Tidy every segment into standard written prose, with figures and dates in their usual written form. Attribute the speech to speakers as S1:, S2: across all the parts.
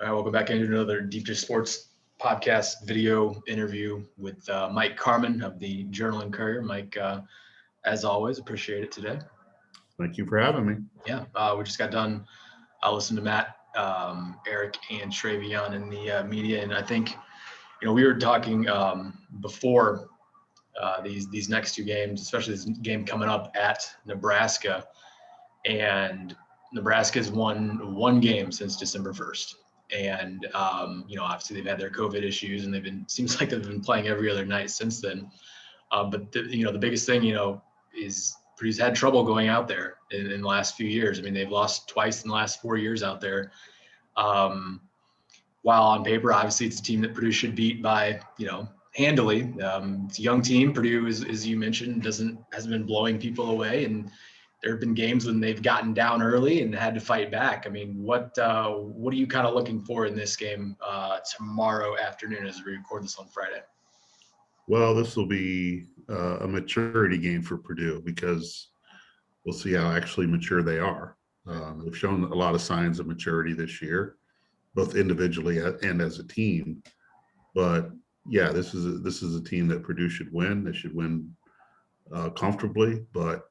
S1: All right, welcome back into another Deep Dish Sports podcast video interview with Mike Carmin of the Journal and Courier. Mike, as always, appreciate it today.
S2: Thank you for having me.
S1: Yeah, we just got done. I listened to Matt, Eric, and Travion in the media, and I think, we were talking before these next two games, especially this game coming up at Nebraska, and Nebraska's won one game since December 1st. And, obviously they've had their COVID issues and seems like they've been playing every other night since then. But the biggest thing, is Purdue's had trouble going out there in the last few years. I mean, they've lost twice in the last 4 years out there. While on paper, obviously it's a team that Purdue should beat by, handily. It's a young team. Purdue, as you mentioned, hasn't been blowing people away, and there have been games when they've gotten down early and had to fight back. I mean, what are you kind of looking for in this game tomorrow afternoon as we record this on Friday?
S2: Well, this will be a maturity game for Purdue because we'll see how actually mature they are. They've shown a lot of signs of maturity this year, both individually and as a team. But yeah, this is a team that Purdue should win. They should win comfortably, but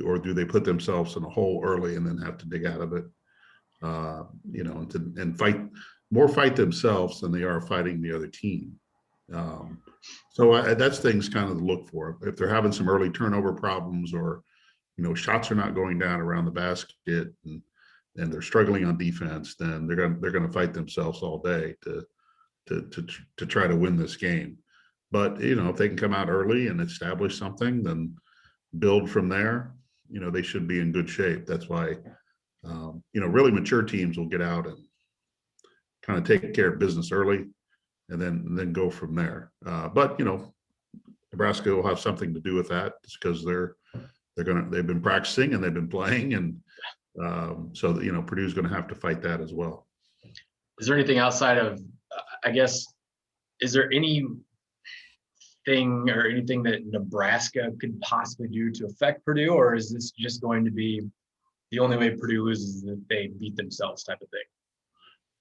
S2: or do they put themselves in a hole early and then have to dig out of it, and fight themselves than they are fighting the other team. So that's things kind of to look for. If they're having some early turnover problems or, shots are not going down around the basket and they're struggling on defense, then they're going to fight themselves all day to try to win this game. But, if they can come out early and establish something, then build from there, they should be in good shape. That's why, really mature teams will get out and kind of take care of business early and then go from there. But, Nebraska will have something to do with that just because they've been practicing and they've been playing. And so, Purdue's going to have to fight that as well.
S1: Is there anything outside of, is there anything that Nebraska could possibly do to affect Purdue, or is this just going to be the only way Purdue loses is that they beat themselves type of thing?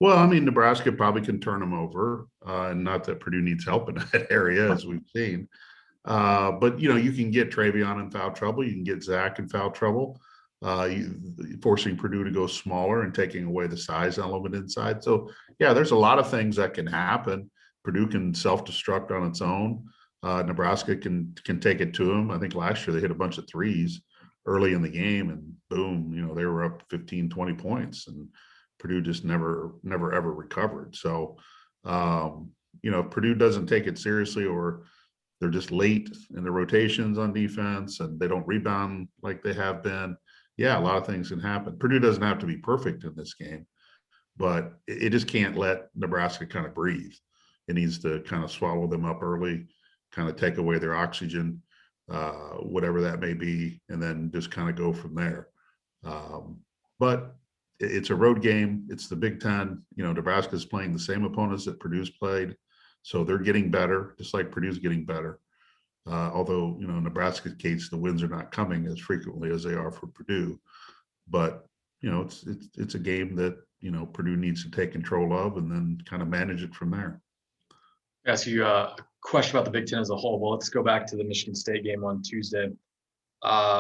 S2: Well, I mean, Nebraska probably can turn them over, and not that Purdue needs help in that area, as we've seen. But, you can get Travion in foul trouble. You can get Zach in foul trouble, forcing Purdue to go smaller and taking away the size element inside. So, yeah, there's a lot of things that can happen. Purdue can self-destruct on its own. Nebraska can take it to them. I think last year they hit a bunch of threes early in the game and boom, they were up 15, 20 points and Purdue just never ever recovered. So, if Purdue doesn't take it seriously or they're just late in the rotations on defense and they don't rebound like they have been, yeah, a lot of things can happen. Purdue doesn't have to be perfect in this game, but it just can't let Nebraska kind of breathe. It needs to kind of swallow them up early, kind of take away their oxygen, whatever that may be, and then just kind of go from there. But it's a road game. It's the Big Ten. Nebraska's playing the same opponents that Purdue's played, so they're getting better, just like Purdue's getting better. Although, Nebraska's case, the wins are not coming as frequently as they are for Purdue. But, it's a game that, Purdue needs to take control of and then kind of manage it from there.
S1: I'll ask you a question about the Big Ten as a whole. Well, let's go back to the Michigan State game on Tuesday.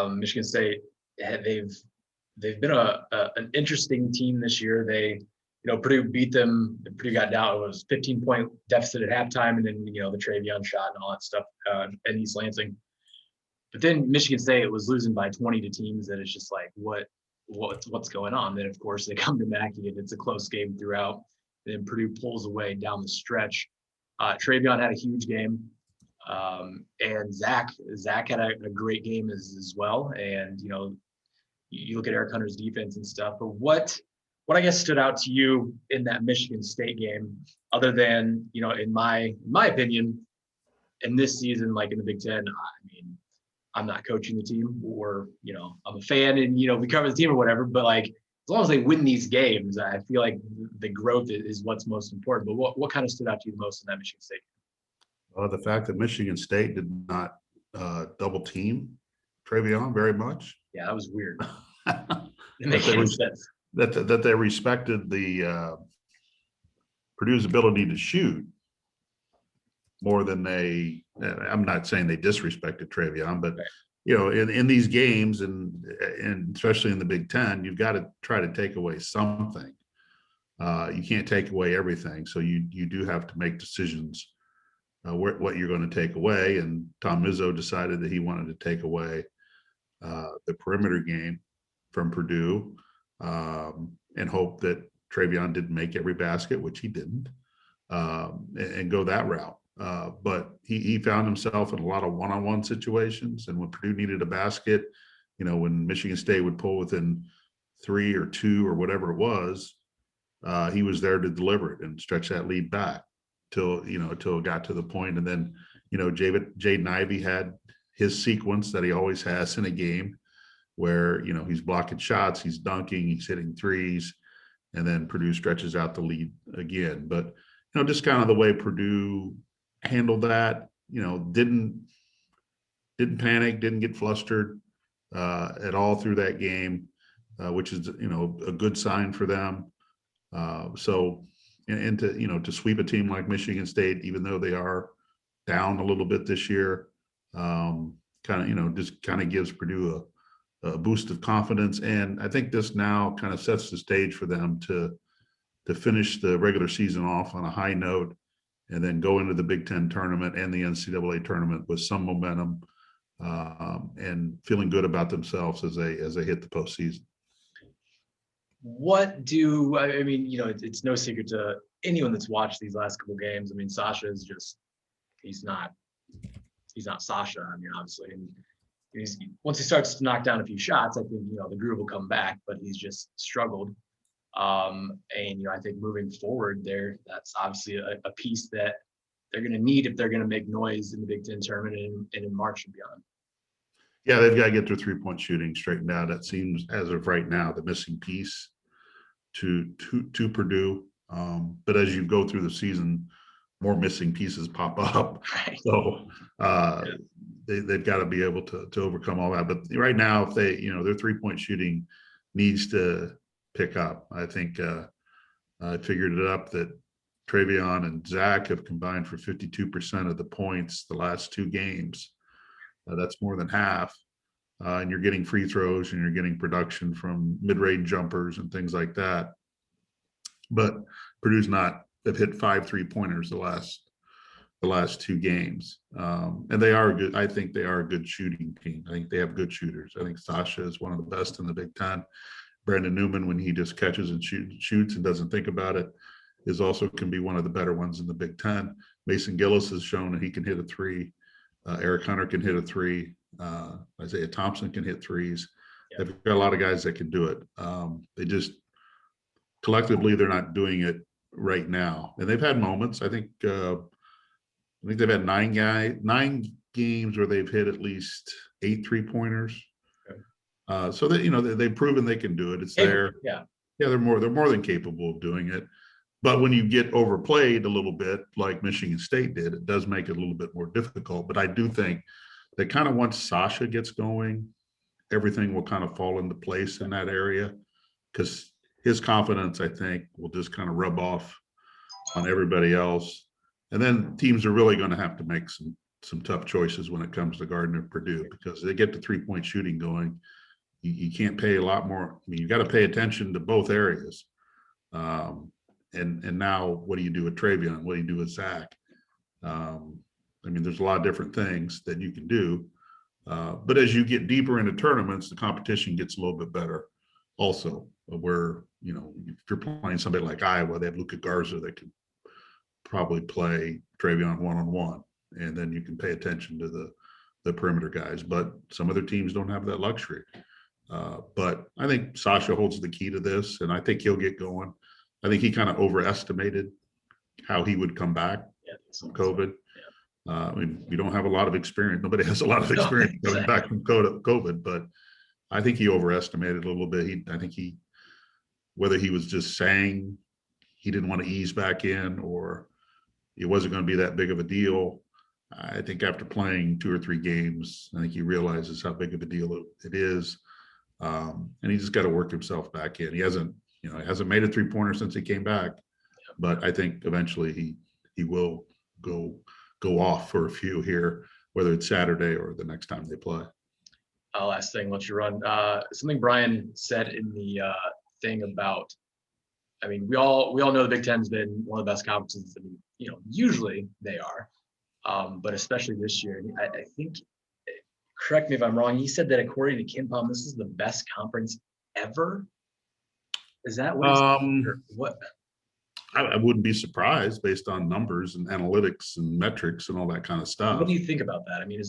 S1: Michigan State, they've been an interesting team this year. Purdue beat them. Purdue got down. It was 15-point deficit at halftime, and then the Travion shot and all that stuff at East Lansing. But then Michigan State was losing by 20 to teams that it's just like what's going on. Then of course they come to Mackey and it's a close game throughout. And then Purdue pulls away down the stretch. Travion had a huge game, and Zach had a great game as well. And you look at Eric Hunter's defense and stuff. But what I guess stood out to you in that Michigan State game, other than in my opinion, in this season, like in the Big Ten, I mean, I'm not coaching the team, or I'm a fan and we cover the team or whatever. But like, as long as they win these games, I feel like the growth is what's most important. But what kind of stood out to you the most in that Michigan State game?
S2: The fact that Michigan State did not double team Travion very much.
S1: Yeah, that was weird. It makes any sense.
S2: that they respected Purdue's ability to shoot more than I'm not saying they disrespected Travion, but in these games and especially in the Big Ten, you've got to try to take away something. You can't take away everything, so you do have to make decisions what you're going to take away. And Tom Izzo decided that he wanted to take away the perimeter game from Purdue and hope that Travion didn't make every basket, which he didn't, and go that route. But he found himself in a lot of one-on-one situations. And when Purdue needed a basket, when Michigan State would pull within 3 or 2 or whatever it was, he was there to deliver it and stretch that lead back till it got to the point. And then, Jaden Ivey had his sequence that he always has in a game where, he's blocking shots, he's dunking, he's hitting threes, and then Purdue stretches out the lead again. But, just kind of the way Purdue handled that, didn't panic, didn't get flustered at all through that game, which is, a good sign for them. And to sweep a team like Michigan State, even though they are down a little bit this year, just kind of gives Purdue a boost of confidence. And I think this now kind of sets the stage for them to finish the regular season off on a high note and then go into the Big Ten tournament and the NCAA tournament with some momentum and feeling good about themselves as they hit the postseason.
S1: It's no secret to anyone that's watched these last couple games. Sasha is just, he's not Sasha. Obviously, and once he starts to knock down a few shots, I think, the groove will come back, but he's just struggled. I think moving forward there, that's obviously a piece that they're going to need if they're going to make noise in the Big Ten tournament and in March and beyond.
S2: Yeah, they've got to get their three-point shooting straightened out. That seems, as of right now, the missing piece to Purdue. But as you go through the season, more missing pieces pop up.
S1: Right.
S2: So they've got to be able to overcome all that. But right now, if they, their three-point shooting needs to pick up. I think I figured it up that Travion and Zach have combined for 52% of the points the last 2 games. That's more than half. And you're getting free throws and you're getting production from mid-range jumpers and things like that. But Purdue's they've hit 5 3-pointers the last 2 games. And they are good. I think they are a good shooting team. I think they have good shooters. I think Sasha is one of the best in the Big Ten. Brandon Newman, when he just catches and shoots and doesn't think about it, can be one of the better ones in the Big Ten. Mason Gillis has shown that he can hit a 3. Eric Hunter can hit a 3. Isaiah Thompson can hit threes. Yeah. They've got a lot of guys that can do it. They just collectively, they're not doing it right now. And they've had moments. I think they've had 9 games where they've hit at least 8 3-pointers. Okay. So that they've proven they can do it. It's there.
S1: Yeah.
S2: Yeah, they're more than capable of doing it. But when you get overplayed a little bit, like Michigan State did, it does make it a little bit more difficult. But I do think that kind of once Sasha gets going, everything will kind of fall into place in that area, because his confidence, I think, will just kind of rub off on everybody else. And then teams are really going to have to make some tough choices when it comes to Gardner Purdue, because they get the 3-point shooting going. You can't pay a lot more. You got to pay attention to both areas. And now what do you do with Travion? What do you do with Zach? There's a lot of different things that you can do. But as you get deeper into tournaments, the competition gets a little bit better also, where, if you're playing somebody like Iowa, they have Luka Garza that can probably play Travion one-on-one, and then you can pay attention to the perimeter guys. But some other teams don't have that luxury. But I think Sasha holds the key to this, and I think he'll get going. I think he kind of overestimated how he would come back from COVID. Yeah. We don't have a lot of experience. Nobody has a lot of experience coming back from COVID, but I think he overestimated a little bit. I think whether he was just saying he didn't want to ease back in or it wasn't going to be that big of a deal. I think after playing 2 or 3 games, I think he realizes how big of a deal it is. And he just got to work himself back in. He hasn't He hasn't made a 3-pointer since he came back, but I think eventually he will go off for a few here, whether it's Saturday or the next time they play.
S1: Last thing, let you run. Something Brian said in the thing about, I mean, we all know the Big Ten's been one of the best conferences. I mean, usually they are, but especially this year. I think, correct me if I'm wrong, he said that according to Kim Palm, this is the best conference ever. Is that what? What?
S2: I wouldn't be surprised based on numbers and analytics and metrics and all that kind of stuff.
S1: What do you think about that? I mean,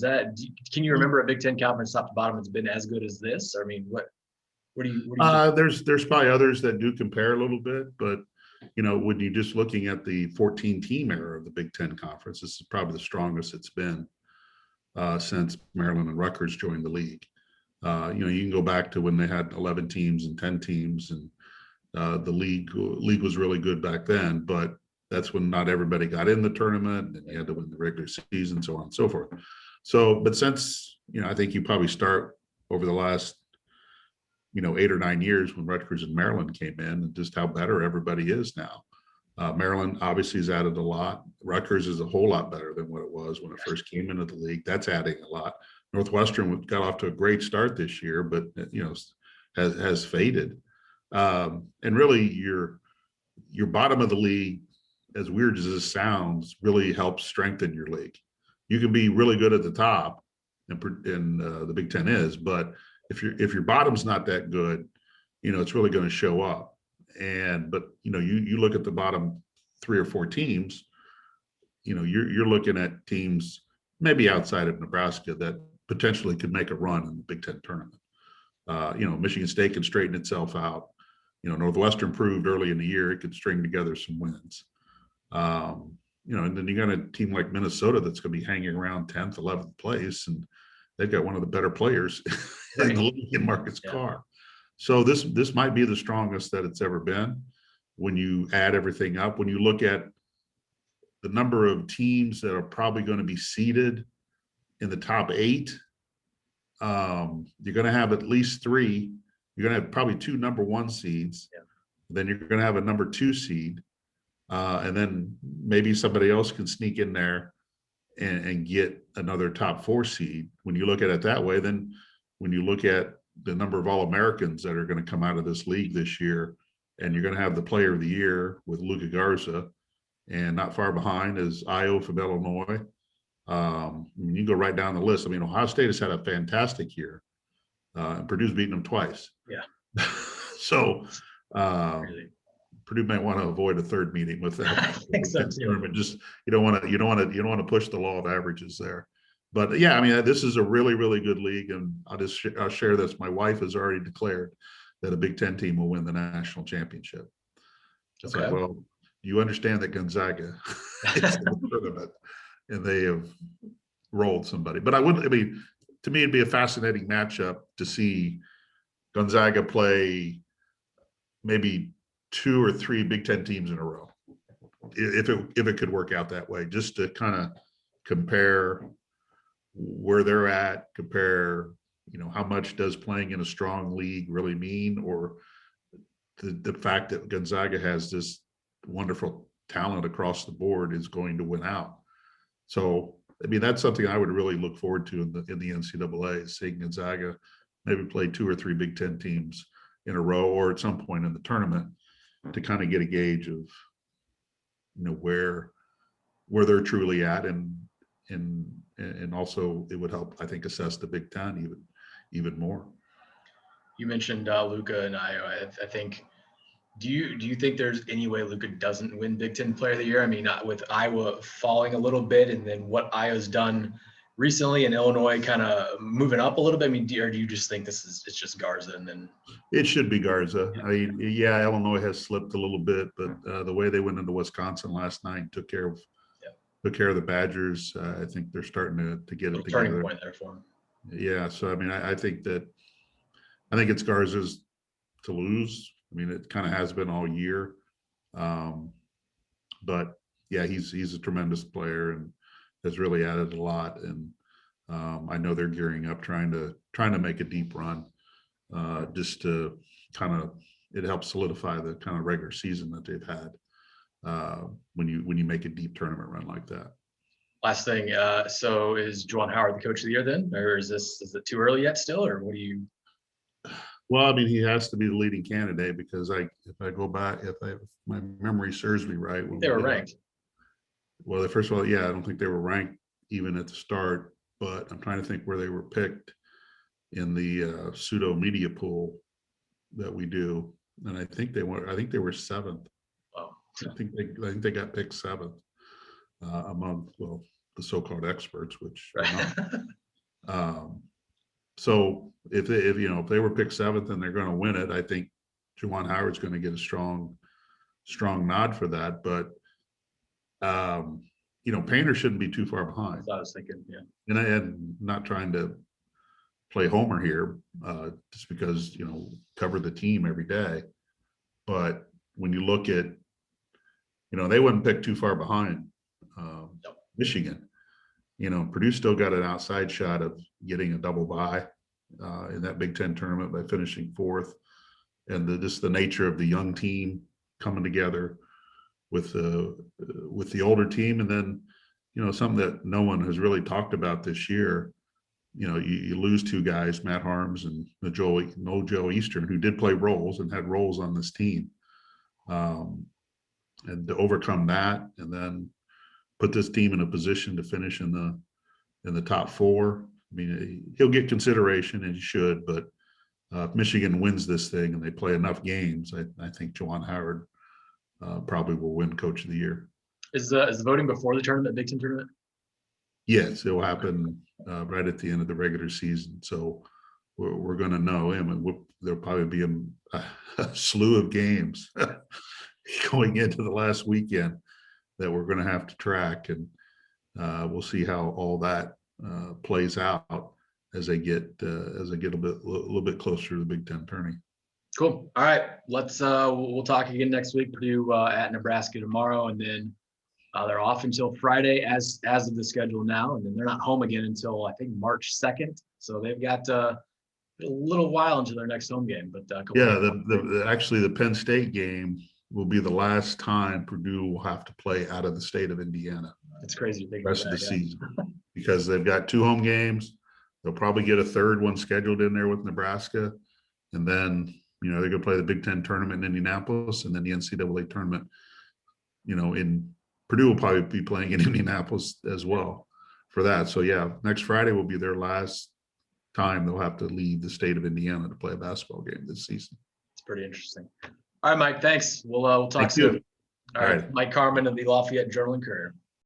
S1: can you remember a Big Ten conference top to bottom that's been as good as this? Or, I mean, what do you think?
S2: There's probably others that do compare a little bit, but when you're just looking at the 14 team era of the Big Ten conference, this is probably the strongest it's been since Maryland and Rutgers joined the league. You can go back to when they had 11 teams and 10 teams, and the league was really good back then, but that's when not everybody got in the tournament and you had to win the regular season, so on and so forth. So, but since, I think you probably start over the last, 8 or 9 years when Rutgers and Maryland came in, and just how better everybody is now. Maryland obviously has added a lot. Rutgers is a whole lot better than what it was when it first came into the league. That's adding a lot. Northwestern got off to a great start this year, but has faded. And really, your bottom of the league, as weird as this sounds, really helps strengthen your league. You can be really good at the top, and the Big Ten is, but if your bottom's not that good, it's really going to show up. But you look at the bottom 3 or 4 teams, you're looking at teams maybe outside of Nebraska that potentially could make a run in the Big Ten tournament. Michigan State can straighten itself out. Northwestern proved early in the year it could string together some wins. And then you got a team like Minnesota that's going to be hanging around 10th, 11th place, and they've got one of the better players in the league in Marcus Carr. So this might be the strongest that it's ever been when you add everything up. When you look at the number of teams that are probably going to be seeded in the top 8, you're going to have at least 3. You're going to have probably 2 number 1 seeds. Yeah. Then you're going to have a number 2 seed. And then maybe somebody else can sneak in there and get another top 4 seed. When you look at it that way, then when you look at the number of All-Americans that are going to come out of this league this year, and you're going to have the player of the year with Luka Garza, and not far behind is Io from Illinois. You go right down the list. I mean, Ohio State has had a fantastic year. And Purdue's beaten them twice.
S1: Yeah.
S2: So really? Purdue might want to avoid a third meeting with that.
S1: I think so too.
S2: Just you don't want to push the law of averages there. But yeah, I mean, this is a really, really good league, and I'll share this. My wife has already declared that a Big Ten team will win the national championship. It's like, well, you understand that Gonzaga is in the tournament, and they have rolled somebody. But to me, it'd be a fascinating matchup to see Gonzaga play maybe 2 or 3 Big Ten teams in a row, if it could work out that way, just to kind of compare where they're at, compare, how much does playing in a strong league really mean, or the fact that Gonzaga has this wonderful talent across the board is going to win out. So, I mean, that's something I would really look forward to in the NCAA, is seeing Gonzaga maybe play 2 or 3 Big Ten teams in a row, or at some point in the tournament, to kind of get a gauge of, where they're truly at, and also it would help, I think, assess the Big Ten even more.
S1: You mentioned Luka and Io. I think. Do you think there's any way Luka doesn't win Big Ten Player of the Year? I mean, with Iowa falling a little bit, and then what Iowa's done recently, and Illinois kind of moving up a little bit. I mean, or do you just think it's just Garza, and then
S2: it should be Garza? Yeah. I mean, yeah, Illinois has slipped a little bit, but the way they went into Wisconsin last night and took care of the Badgers, I think they're starting to get it together.
S1: Turning point there for them.
S2: Yeah, so I mean, I think it's Garza's to lose. I mean, it kind of has been all year, but yeah, he's a tremendous player and has really added a lot. And I know they're gearing up, trying to make a deep run, just to kind of it helps solidify the kind of regular season that they've had when you make a deep tournament run like that.
S1: Last thing, so is Juwan Howard the coach of the year then, or is it too early yet still, or what do you?
S2: Well, I mean, he has to be the leading candidate because if I go back, if my memory serves me right,
S1: They were ranked.
S2: Well, first of all, yeah, I don't think they were ranked even at the start, but I'm trying to think where they were picked in the pseudo media pool that we do, and I think they were seventh.
S1: Oh.
S2: I think they got picked seventh among the so-called experts, which
S1: right.
S2: So if they were picked seventh and they're going to win it, I think Juwan Howard's going to get a strong nod for that. But Painter shouldn't be too far behind.
S1: That's what I was thinking, yeah.
S2: And I am not trying to play homer here, just because cover the team every day. But when you look at, they wouldn't pick too far behind Michigan. Purdue still got an outside shot of getting a double bye in that Big Ten tournament by finishing fourth, and just the nature of the young team coming together with the older team, and then something that no one has really talked about this year. You lose two guys, Matt Harms and Joe Eastern, who did play roles and had roles on this team, and to overcome that, and then put this team in a position to finish in the top four. I mean, he'll get consideration, and he should, but if Michigan wins this thing and they play enough games, I think Juwan Howard probably will win Coach of the Year.
S1: Is the voting before the tournament, Big Ten tournament?
S2: Yes, it will happen right at the end of the regular season. So we're going to know him, and there'll probably be a slew of games going into the last weekend that we're going to have to track, and we'll see how all that plays out as they get a little bit closer to the Big Ten tourney.
S1: Cool. All right, we'll talk again next week. Purdue at Nebraska tomorrow, and then they're off until Friday as of the schedule now, and then they're not home again until I think March 2nd. So they've got a little while until their next home game. But
S2: actually the Penn State game will be the last time Purdue will have to play out of the state of Indiana.
S1: It's crazy to think
S2: the rest of the season because they've got 2 home games. They'll probably get a third one scheduled in there with Nebraska, and then they're going to play the Big Ten tournament in Indianapolis, and then the NCAA tournament. In Purdue will probably be playing in Indianapolis as well for that. So yeah, next Friday will be their last time they'll have to leave the state of Indiana to play a basketball game this season.
S1: It's pretty interesting. All right, Mike, thanks. We'll talk soon. All right, Mike Carmin of the Lafayette Journal and Courier.